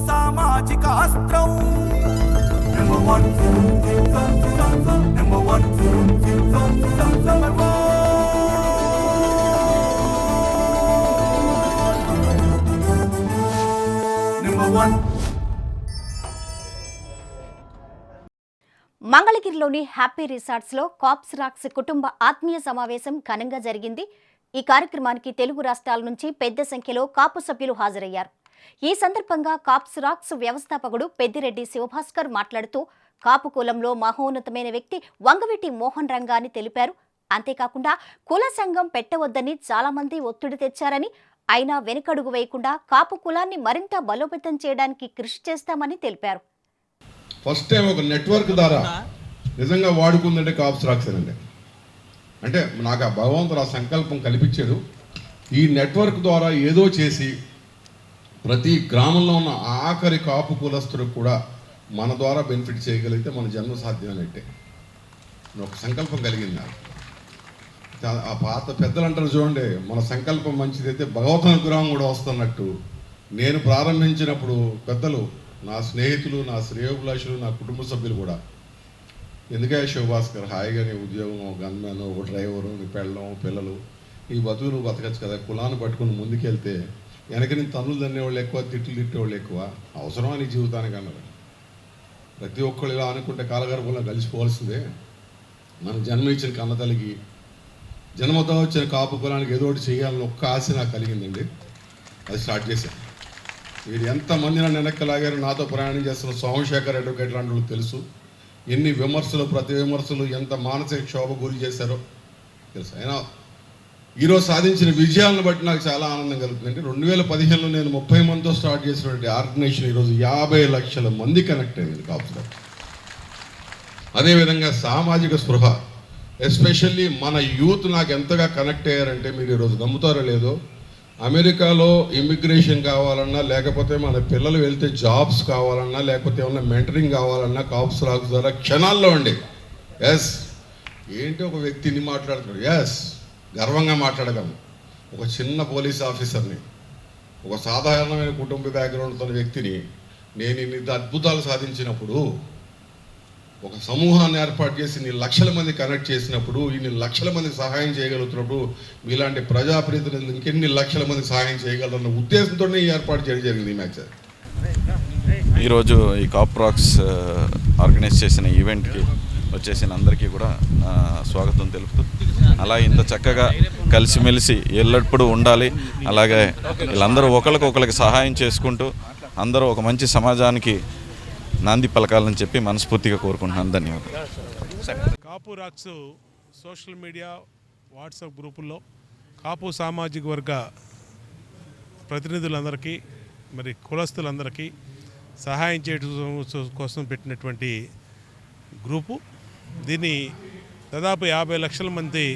సామాజిక అస్త్రం నెంబర్ 1 మంగళగిరిలోని హ్యాపీ రిసార్ట్స్లో కాప్స్ రాక్స్ కుటుంబ ఆత్మీయ సమావేశం ఘనంగా జరిగింది. ఈ కార్యక్రమానికి తెలుగు రాష్ట్రాల నుంచి పెద్ద సంఖ్యలో కాపు సభ్యులు హాజరయ్యారు. ఈ సందర్భంగా కాప్స్ రాక్స్ వ్యవస్థాపకుడు పెద్దిరెడ్డి శివభాస్కర్ మాట్లాడుతూ కాపు కులంలో మహోన్నతమైన వ్యక్తి వంగవీటి మోహన్ రంగా అని తెలిపారు. అంతేకాకుండా కుల సంఘం పెట్టవద్దని చాలా మంది ఒత్తిడి తెచ్చారని, అయినా వెనుకడుగు వేయకుండా కాపు కులాన్ని మరింత బలోపేతం చేయడానికి కృషి చేస్తామని తెలిపారు. ఫస్ట్ టైం ఒక నెట్వర్క్ ద్వారా నిజంగా వాడుకుందంటే కాప్స్ రాక్స్ అండి. అంటే నాకు ఆ భగవంతుడు ఆ సంకల్పం కల్పించాడు. ఈ నెట్వర్క్ ద్వారా ఏదో చేసి ప్రతి గ్రామంలో ఉన్న ఆఖరి కాపు కులస్తులకు కూడా మన ద్వారా బెనిఫిట్ చేయగలిగితే మన జన్మ సాధ్యమైనట్టే ఒక సంకల్పం కలిగింది నాకు. ఆ పాత పెద్దలు అంటారు చూడండి, మన సంకల్పం మంచిదైతే భగవత్ అనుగ్రహం కూడా వస్తున్నట్టు. నేను ప్రారంభించినప్పుడు పెద్దలు, నా స్నేహితులు, నా శ్రేయోభిలాషులు, నా కుటుంబ సభ్యులు కూడా, ఎందుకే శివభాస్కర్ హాయిగా నీ ఉద్యోగం, గన్మెన్, ఒక డ్రైవరు, నీ పెళ్ళం, పిల్లలు, ఈ బతుకులు బతకచ్చు కదా, కులాన్ని పట్టుకుని ముందుకెళ్తే వెనక నీ తన్నులు తన్నేవాళ్ళు ఎక్కువ, తిట్లు తిట్టేవాళ్ళు ఎక్కువ, అవసరమా నీ జీవితానికి అన్నారు. ప్రతి ఒక్కళ్ళు ఇలా అనుకుంటే కాలగర్భంలో కలిసిపోవాల్సిందే. మన జన్మ ఇచ్చిన కన్నతల్లికి, జన్మతో వచ్చిన కాపు కులానికి ఏదో ఒకటి చేయాలని ఒక్క ఆశ నాకు కలిగిందండి. అది స్టార్ట్ చేశాను. వీరు ఎంతమంది నన్ను వెనక్కి లాగారు, నాతో ప్రయాణం చేస్తున్న సోమశేఖర్ అడ్వకేట్ లాంటి వాళ్ళు తెలుసు. ఎన్ని విమర్శలు, ప్రతి విమర్శలు ఎంత మానసిక క్షోభ గురి చేశారో తెలుసు. అయినా ఈరోజు సాధించిన విజయాలను బట్టి నాకు చాలా ఆనందం కలుగుతుందండి. 2015లో నేను 30 మందితో స్టార్ట్ చేసినటువంటి ఆర్గనైజేషన్ ఈరోజు 50 లక్షల మంది కనెక్ట్ అయింది కాపులో. అదేవిధంగా సామాజిక స్పృహ, ఎస్పెషల్లీ మన యూత్ నాకు ఎంతగా కనెక్ట్ అయ్యారంటే, మీరు ఈరోజు నమ్ముతారో లేదో, అమెరికాలో ఇమిగ్రేషన్ కావాలన్నా, లేకపోతే మన పిల్లలు వెళ్తే జాబ్స్ కావాలన్నా, లేకపోతే ఏమన్నా మెంటరింగ్ కావాలన్నా కాప్స్ రాక్స్ ద్వారా క్షణాల్లో ఉండి, ఎస్ ఏంటి ఒక వ్యక్తిని మాట్లాడుతున్నాడు, ఎస్ గర్వంగా మాట్లాడగలను. ఒక చిన్న పోలీస్ ఆఫీసర్ని, ఒక సాధారణమైన కుటుంబ బ్యాక్గ్రౌండ్తో వ్యక్తిని నేను ఇన్ని అద్భుతాలు సాధించినప్పుడు, ఒక సమూహాన్ని ఏర్పాటు చేసి ఇన్ని లక్షల మంది కనెక్ట్ చేసినప్పుడు, ఇన్ని లక్షల మందికి సహాయం చేయగలుగుతున్నప్పుడు, మీలాంటి ప్రజాప్రతినిధులు ఇంకెన్ని లక్షల మందికి సహాయం చేయగలరన్న ఉద్దేశంతోనే ఈ ఏర్పాటు చేయడం జరిగింది. ఈ మ్యాచ్ ఈరోజు ఈ కాప్ రాక్స్ ఆర్గనైజ్ చేసిన ఈవెంట్కి వచ్చేసిన అందరికీ కూడా స్వాగతం తెలుపుతూ, అలా ఇంత చక్కగా కలిసిమెలిసి ఎల్లప్పుడూ ఉండాలి, అలాగే వీళ్ళందరూ ఒకరికొకరికి సహాయం చేసుకుంటూ అందరూ ఒక మంచి సమాజానికి నాంది పలకాలని చెప్పి మనస్ఫూర్తిగా కోరుకుంటున్నాను. ధన్యవాదాలు. కాపు రాక్స్ సోషల్ మీడియా, వాట్సాప్ గ్రూపుల్లో కాపు సామాజిక వర్గ ప్రతినిధులందరికీ, మరి కులస్తులందరికీ సహాయం చేయడం కోసం పెట్టినటువంటి గ్రూపు. దీన్ని దాదాపు 50 లక్షల మంది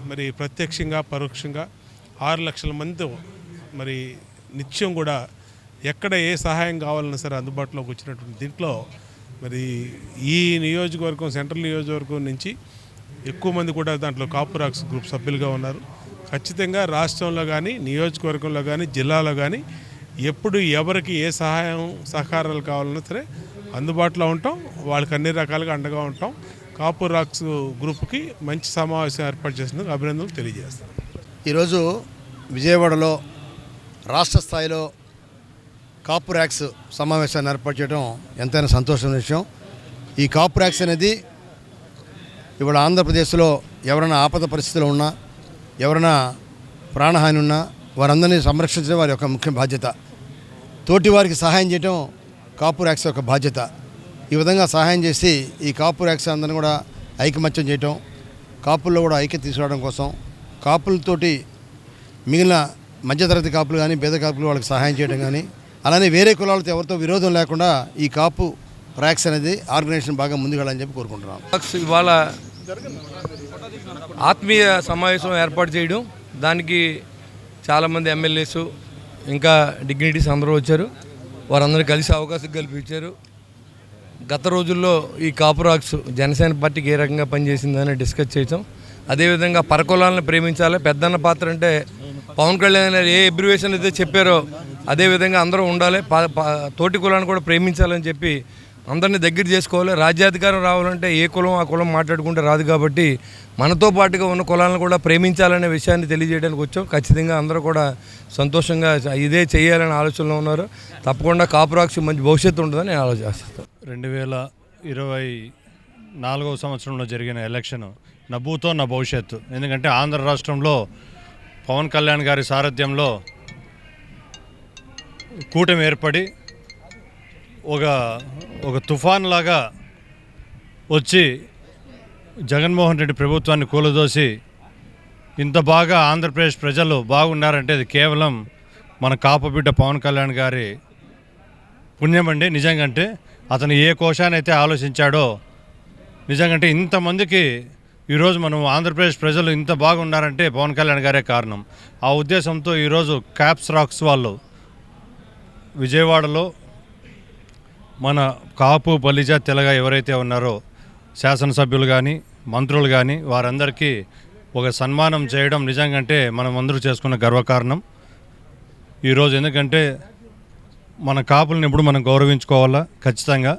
మరి ప్రత్యక్షంగా పరోక్షంగా 6 లక్షల మంది మరి నిత్యం కూడా ఎక్కడ ఏ సహాయం కావాలన్నా సరే అందుబాటులోకి వచ్చినటువంటి దీంట్లో మరి ఈ నియోజకవర్గం, సెంట్రల్ నియోజకవర్గం నుంచి ఎక్కువ మంది కూడా దాంట్లో కాపు రాక్స్ గ్రూప్ సభ్యులుగా ఉన్నారు. ఖచ్చితంగా రాష్ట్రంలో కానీ, నియోజకవర్గంలో కానీ, జిల్లాలో కానీ ఎప్పుడు ఎవరికి ఏ సహాయం సహకారాలు కావాలన్నా సరే అందుబాటులో ఉంటాం, వాళ్ళకి అన్ని రకాలుగా అండగా ఉంటాం. కాపు రాక్స్ గ్రూప్కి మంచి సమావేశం ఏర్పాటు చేసినందుకు అభినందనలు తెలియజేస్తాం. ఈరోజు విజయవాడలో రాష్ట్ర స్థాయిలో కాపు ర్యాక్స్ సమావేశాన్ని ఏర్పాటు చేయడం ఎంతైనా సంతోషమైన విషయం. ఈ కాపు ర్యాక్స్ అనేది ఇవాళ ఆంధ్రప్రదేశ్లో ఎవరైనా ఆపద పరిస్థితిలో ఉన్నా, ఎవరైనా ప్రాణహాని ఉన్నా వారందరినీ సంరక్షించడం వారి యొక్క ముఖ్య బాధ్యత. తోటి వారికి సహాయం చేయడం కాపు ర్యాక్స్ యొక్క బాధ్యత. ఈ విధంగా సహాయం చేసి ఈ కాపు ర్యాక్స్ అందరినీ కూడా ఐకమత్యం చేయటం, కాపుల్లో కూడా ఐక్యత తీసుకురావడం కోసం, కాపులతోటి మిగిలిన మధ్యతరగతి కాపులు కానీ, పేద కాపులు వాళ్ళకి సహాయం చేయడం కానీ, అలానే వేరే కులాలతో ఎవరితో విరోధం లేకుండా ఈ కాపు ర్యాక్స్ అనేది ఆర్గనైజేషన్ బాగా ముందుకెళ్ళాలని చెప్పి కోరుకుంటున్నాం. ఇవాళ ఆత్మీయ సమావేశం ఏర్పాటు చేయడం, దానికి చాలామంది ఎమ్మెల్యేస్ ఇంకా డిగ్నిటీస్ అందరూ వచ్చారు. వారందరూ కలిసి అవకాశం కల్పించారు. గత రోజుల్లో ఈ కాపు రాక్స్ జనసేన పార్టీకి ఏ రకంగా పనిచేసిందని డిస్కస్ చేయటం, అదేవిధంగా పరకులాలను ప్రేమించాలి, పెద్దన్న పాత్ర అంటే పవన్ కళ్యాణ్ గారు ఏ అబ్రివేషన్ అయితే చెప్పారో అదేవిధంగా అందరూ ఉండాలి, తోటి కులాన్ని కూడా ప్రేమించాలని చెప్పి అందరినీ దగ్గర చేసుకోవాలి. రాజ్యాధికారం రావాలంటే ఏ కులం ఆ కులం మాట్లాడుకుంటే రాదు కాబట్టి మనతో పాటుగా ఉన్న కులాలను కూడా ప్రేమించాలనే విషయాన్ని తెలియజేయడానికి వచ్చాం. ఖచ్చితంగా అందరూ కూడా సంతోషంగా ఇదే చేయాలనే ఆలోచనలో ఉన్నారు. తప్పకుండా కాపు రాక్స్ మంచి భవిష్యత్తు ఉంటుందని నేను ఆలోచిస్తాను. 2024వ సంవత్సరంలో జరిగిన ఎలక్షన్ నా భూతో నా భవిష్యత్తు. ఎందుకంటే ఆంధ్ర రాష్ట్రంలో పవన్ కళ్యాణ్ గారి సారథ్యంలో కూటమి ఏర్పడి ఒక తుఫాన్ లాగా వచ్చి జగన్మోహన్ రెడ్డి ప్రభుత్వాన్ని కూలదోసి ఇంత బాగా ఆంధ్రప్రదేశ్ ప్రజలు బాగున్నారంటే అది కేవలం మన కాపు బిడ్డ పవన్ కళ్యాణ్ గారి పుణ్యమండి. నిజంగంటే అతను ఏ కోశానైతే ఆలోచించాడో నిజంగంటే ఇంతమందికి ఈరోజు మనం ఆంధ్రప్రదేశ్ ప్రజలు ఇంత బాగున్నారంటే పవన్ కళ్యాణ్ గారే కారణం. ఆ ఉద్దేశంతో ఈరోజు కాప్స్ రాక్స్ వాళ్ళు విజయవాడలో మన కాపు బలిజ తెలగ ఎవరైతే ఉన్నారో శాసనసభ్యులు కానీ మంత్రులు కానీ వారందరికీ ఒక సన్మానం చేయడం నిజంగంటే మనం అందరూ చేసుకున్న గర్వకారణం ఈరోజు. ఎందుకంటే మన కాపులను ఎప్పుడు మనం గౌరవించుకోవాలా ఖచ్చితంగా.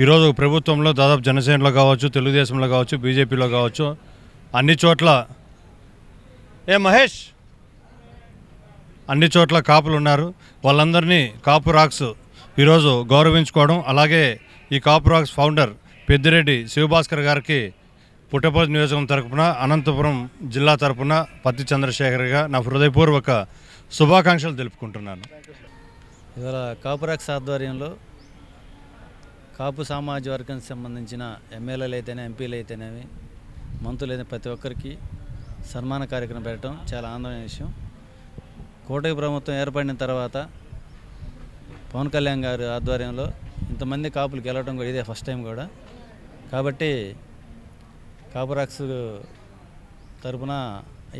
ఈరోజు ప్రభుత్వంలో దాదాపు జనసేనలో కావచ్చు, తెలుగుదేశంలో కావచ్చు, బీజేపీలో కావచ్చు, అన్ని చోట్ల మహేష్ అన్ని చోట్ల కాపులు ఉన్నారు. వాళ్ళందరినీ కాపు రాక్స్ ఈరోజు గౌరవించుకోవడం, అలాగే ఈ కాపు రాక్స్ ఫౌండర్ పెద్దిరెడ్డి శివభాస్కర్ గారికి పుట్టపర్తి నియోజకవర్గం తరపున, అనంతపురం జిల్లా తరపున పత్తి చంద్రశేఖర్గా నా హృదయపూర్వక శుభాకాంక్షలు తెలుపుకుంటున్నాను. ఇవాళ కాపు రాక్స్ ఆధ్వర్యంలో కాపు సామాజిక వర్గానికి సంబంధించిన ఎమ్మెల్యేలు అయితేనే, ఎంపీలు అయితేనేవి, మంత్రులు అయితే ప్రతి ఒక్కరికి సన్మాన కార్యక్రమం పెట్టడం చాలా ఆనందమైన విషయం. కూటమి ప్రభుత్వం ఏర్పడిన తర్వాత పవన్ కళ్యాణ్ గారి ఆధ్వర్యంలో ఇంతమంది కాపులు గెలవడం కూడా ఇదే ఫస్ట్ టైం కూడా. కాబట్టి కాపు రాక్స్ తరపున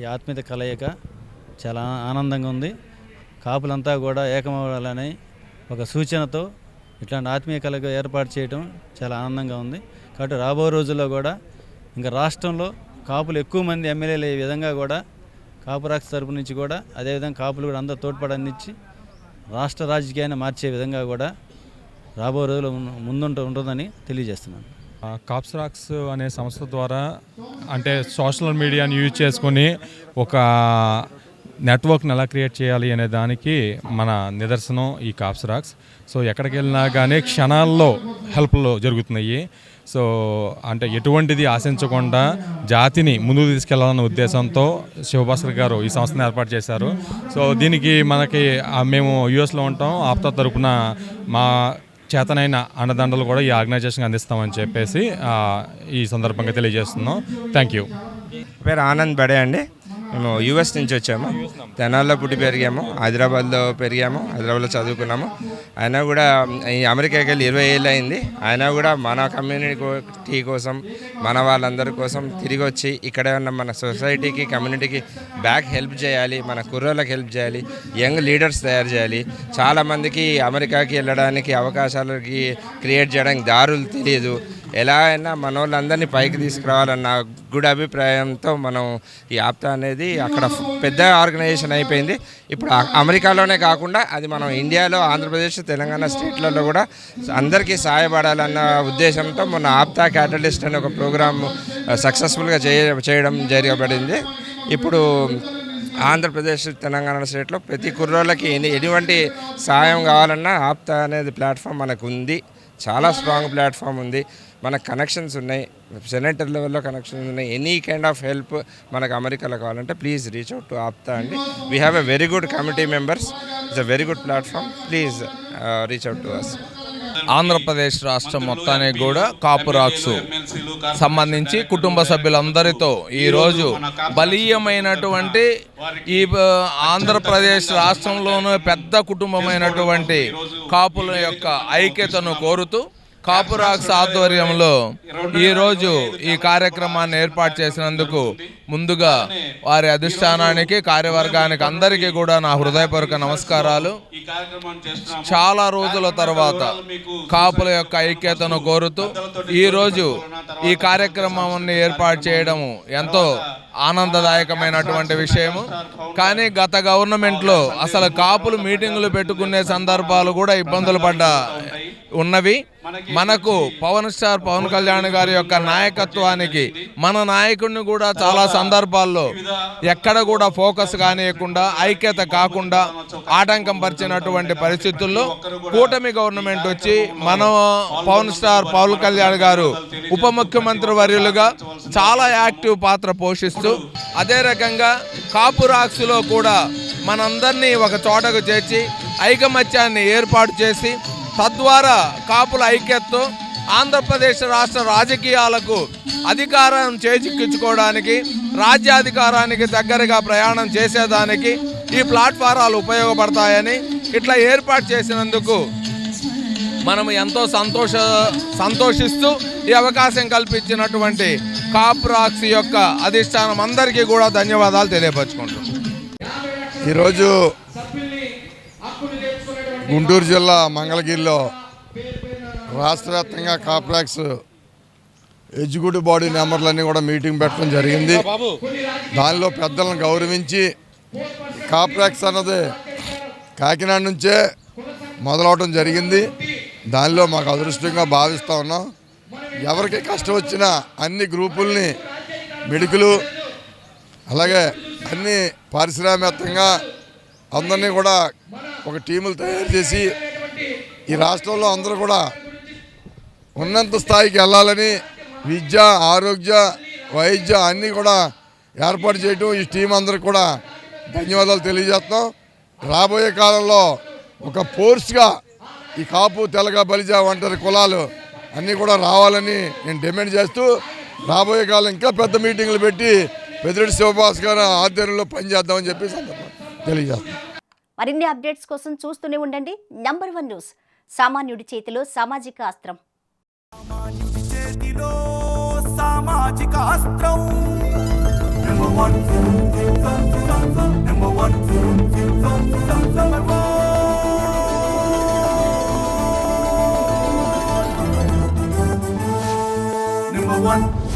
ఈ ఆత్మీయత కలయిక చాలా ఆనందంగా ఉంది. కాపులంతా కూడా ఏకమవ్వాలని ఒక సూచనతో ఇట్లాంటి ఆత్మీయ కలయిక ఏర్పాటు చేయడం చాలా ఆనందంగా ఉంది. కాబట్టి రాబో రోజుల్లో కూడా ఇంకా రాష్ట్రంలో కాపులు ఎక్కువ మంది ఎమ్మెల్యేలు అయ్యే విధంగా కూడా కాపు రాక్స్ తరపు నుంచి కూడా అదేవిధంగా కాపులు కూడా అందరూ తోడ్పడనిచ్చి రాష్ట్ర రాజకీయాన్ని మార్చే విధంగా కూడా రాబో రోజులు ఉంటుందని తెలియజేస్తున్నాను. కాప్స్ రాక్స్ అనే సంస్థ ద్వారా అంటే సోషల్ మీడియాని యూజ్ చేసుకొని ఒక నెట్వర్క్ని ఎలా క్రియేట్ చేయాలి అనే దానికి మన నిదర్శనం ఈ కాప్స్ రాక్స్. సో ఎక్కడికి వెళ్ళినా కానీ క్షణాల్లో హెల్ప్లు జరుగుతున్నాయి. సో అంటే ఎటువంటిది ఆశించకుండా జాతిని ముందుకు తీసుకెళ్లాలన్న ఉద్దేశంతో శివభాస్కర్ గారు ఈ సంస్థను ఏర్పాటు చేశారు. సో దీనికి మనకి మేము యూఎస్లో ఉంటాం, ఆప్తా తరపున మా చేతనైన అండదండలు కూడా ఈ ఆర్గనైజేషన్కి అందిస్తామని చెప్పేసి ఈ సందర్భంగా తెలియజేస్తున్నాం. Thank you. పేరు ఆనంద్ బడే అండి. మేము యూఎస్ నుంచి వచ్చాము. తెనాల్లో పుట్టి పెరిగాము, హైదరాబాద్లో పెరిగాము, హైదరాబాద్లో చదువుకున్నాము. అయినా కూడా ఈ అమెరికాకి వెళ్ళి 20 ఏళ్ళు అయింది. అయినా కూడా మన కమ్యూనిటీ కోసం, మన వాళ్ళందరి కోసం తిరిగి వచ్చి ఇక్కడే ఉన్న మన సొసైటీకి, కమ్యూనిటీకి బ్యాక్ హెల్ప్ చేయాలి, మన కుర్రోళ్ళకి హెల్ప్ చేయాలి, యంగ్ లీడర్స్ తయారు చేయాలి. చాలామందికి అమెరికాకి వెళ్ళడానికి అవకాశాలకి క్రియేట్ చేయడానికి దారులు తెలియదు. ఎలా అయినా మన వాళ్ళందరినీ పైకి తీసుకురావాలన్న గుడ్ అభిప్రాయంతో మనం ఈ ఆప్తా అనేది అక్కడ పెద్ద ఆర్గనైజేషన్ అయిపోయింది. ఇప్పుడు అమెరికాలోనే కాకుండా అది మనం ఇండియాలో, ఆంధ్రప్రదేశ్, తెలంగాణ స్టేట్లలో కూడా అందరికీ సహాయపడాలన్న ఉద్దేశంతో మొన్న ఆప్తా క్యాటలిస్ట్ అనే ఒక ప్రోగ్రామ్ సక్సెస్ఫుల్గా చేయడం జరగబడింది. ఇప్పుడు ఆంధ్రప్రదేశ్, తెలంగాణ స్టేట్లో ప్రతి కుర్రోళ్ళకి ఎటువంటి సహాయం కావాలన్నా ఆప్తా అనేది ప్లాట్ఫామ్ మనకు ఉంది. చాలా స్ట్రాంగ్ ప్లాట్ఫామ్ ఉంది. మనకు కనెక్షన్స్ ఉన్నాయి, సెనేటర్ లెవెల్లో కనెక్షన్స్ ఉన్నాయి. ఎనీ కైండ్ ఆఫ్ హెల్ప్ మనకు అమెరికాలో కావాలంటే please reach out to APTA అండి. We have a very good committee members. It's a very good platform. Please reach out to us. Andhra Pradesh రాష్ట్రం మొత్తానికి కూడా కాపు రాక్స్ సంబంధించి కుటుంబ సభ్యులందరితో ఈరోజు బలీయమైనటువంటి ఈ ఆంధ్రప్రదేశ్ రాష్ట్రంలోనూ పెద్ద కుటుంబమైనటువంటి కాపుల యొక్క ఐక్యతను కోరుతూ కాపు రాక్స్ ఆధ్వర్యంలో ఈరోజు ఈ కార్యక్రమాన్ని ఏర్పాటు చేసినందుకు ముందుగా వారి అధిష్టానానికి, కార్యవర్గానికి అందరికీ కూడా నా హృదయపూర్వక నమస్కారాలు. చాలా రోజుల తర్వాత కాపుల యొక్క ఐక్యతను కోరుతూ ఈరోజు ఈ కార్యక్రమాన్ని ఏర్పాటు చేయడం ఎంతో ఆనందదాయకమైనటువంటి విషయము. కానీ గత గవర్నమెంట్లో అసలు కాపులు మీటింగులు పెట్టుకునే సందర్భాలు కూడా ఇబ్బందులు ఉన్నవి. మనకు పవన్ కళ్యాణ్ గారి యొక్క నాయకత్వానికి, మన నాయకుడిని కూడా చాలా సందర్భాల్లో ఎక్కడ కూడా ఫోకస్ కానియకుండా, ఐక్యత కాకుండా ఆటంకం పరిచినటువంటి పరిస్థితుల్లో కూటమి గవర్నమెంట్ వచ్చి మన పవన్ కళ్యాణ్ గారు ఉప ముఖ్యమంత్రి వర్యులుగా చాలా యాక్టివ్ పాత్ర పోషిస్తూ, అదే రకంగా కాపు రాక్స్లో కూడా మనందరినీ ఒక చోటకు చేర్చి ఐకమత్యాన్ని ఏర్పాటు చేసి తద్వారా కాపుల ఐక్యతతో ఆంధ్రప్రదేశ్ రాష్ట్ర రాజకీయాలకు అధికారం చేజిక్కించుకోవడానికి, రాజ్యాధికారానికి దగ్గరగా ప్రయాణం చేసేదానికి ఈ ప్లాట్ఫారాలు ఉపయోగపడతాయని ఇట్లా ఏర్పాటు చేసినందుకు మనము ఎంతో సంతోషిస్తూ ఈ అవకాశం కల్పించినటువంటి కాపు రాక్స్ యొక్క అధిష్టానం అందరికీ కూడా ధన్యవాదాలు తెలియపరచుకుంటున్నాం. ఈరోజు గుంటూరు జిల్లా మంగళగిరిలో రాష్ట్ర వ్యాప్తంగా కాప్రాక్స్ ఎగ్జిక్యూటివ్ బాడీ మెంబర్లన్నీ కూడా మీటింగ్ పెట్టడం జరిగింది. దానిలో పెద్దలను గౌరవించి కాప్రాక్స్ అన్నది కాకినాడ నుంచే మొదలవడం జరిగింది. దానిలో మాకు అదృష్టంగా భావిస్తూ ఉన్నాం. ఎవరికి కష్టం వచ్చినా అన్ని గ్రూపుల్ని, మెడికలు, అలాగే అన్ని పారిశ్రామికంగా అందరినీ కూడా ఒక టీములు తయారు చేసి ఈ రాష్ట్రంలో అందరూ కూడా ఉన్నంత స్థాయికి వెళ్ళాలని విద్య, ఆరోగ్య, వైద్య అన్నీ కూడా ఏర్పాటు చేయటం ఈ టీం అందరికి కూడా ధన్యవాదాలు తెలియజేస్తున్నాం. రాబోయే కాలంలో ఒక ఫోర్స్గా ఈ కాపు, తెలగ, బలిజ, ఒంటరి కులాలు అన్నీ కూడా రావాలని నేను డిమాండ్ చేస్తూ రాబోయే కాలం ఇంకా పెద్ద మీటింగులు పెట్టి పెద్దిరెడ్డి శివభాస్ గారు ఆధ్వర్యంలో పనిచేద్దామని చెప్పి తెలియజేస్తాం. మరిన్ని అప్డేట్స్ కోసం చూస్తూనే ఉండండి నంబర్ 1 న్యూస్. సామాన్యుడి చేతిలో సామాజిక అస్త్రం. సామాజిక అస్త్రం Number 1